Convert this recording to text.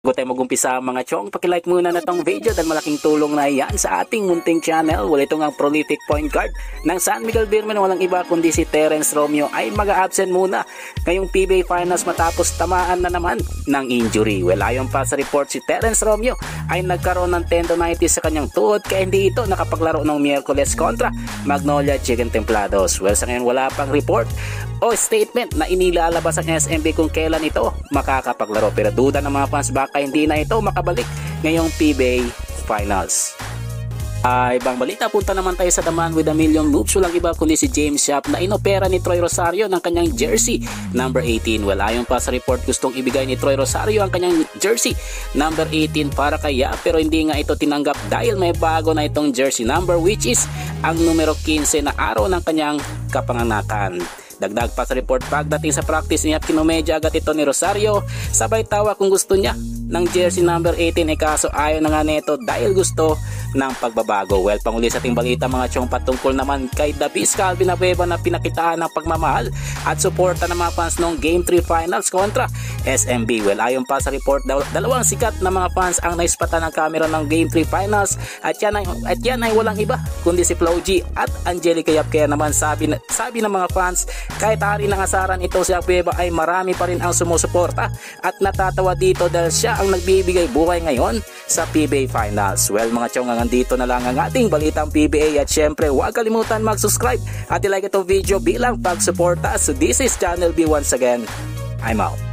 Bago tayo mag-umpisa mga chong, pakilike muna na tong video dahil malaking tulong na yan sa ating munting channel. Wala itong ang prolific point guard ng San Miguel Beermen, walang iba kundi si Terence Romeo ay mag-absent muna ngayong PBA Finals matapos tamaan na naman ng injury. Well, ayon pa sa report, si Terence Romeo ay nagkaroon ng tendonitis sa kanyang tuhod kaya hindi ito nakapaglaro ng Miyerkules kontra Magnolia Chicken Templados. Well, sa ngayon wala pang report o statement na inilalabas ang SMB kung kailan ito makakapaglaro, pero duda ng mga fans baka hindi na ito makabalik ngayong PBA Finals. Ibang balita, punta naman tayo sa daman with a million moves. Walang iba kundi si James Yap na inopera ni Troy Rosario ng kanyang jersey number 18. Well, ayon pa sa report, gustong ibigay ni Troy Rosario ang kanyang jersey number 18 para kay Yap, pero hindi nga ito tinanggap dahil may bago na itong jersey number which is ang numero 15 na araw ng kanyang kapanganakan. Dagdag pa sa report, pagdating sa practice niya, kinumedya agad ito ni Rosario, sabay tawa kung gusto niya ng jersey number 18 kaso ayaw na nga nito dahil gusto ng pagbabago. Well, panguli sa ating balita mga chong, patungkol naman kay The Beast Calvin Abueva na pinakitaan ng pagmamahal at suporta ng mga fans ng Game 3 Finals kontra SMB. Well, ayon pa sa report, dalawang sikat na mga fans ang naispatan ng camera ng Game 3 Finals at yan ay walang iba kundi si Flo G at Angelica Yap. Kaya naman sabi ng mga fans, kahit hari ng asaran ito si Abueva ay marami pa rin ang sumusuporta at natatawa dito dahil siya ang nagbibigay buhay ngayon sa PBA Finals. Well mga chong, dito na lang ang ating balitang PBA at syempre huwag kalimutan mag-subscribe at i-like itong video bilang pagsuporta. So this is Channel B once again. I'm out.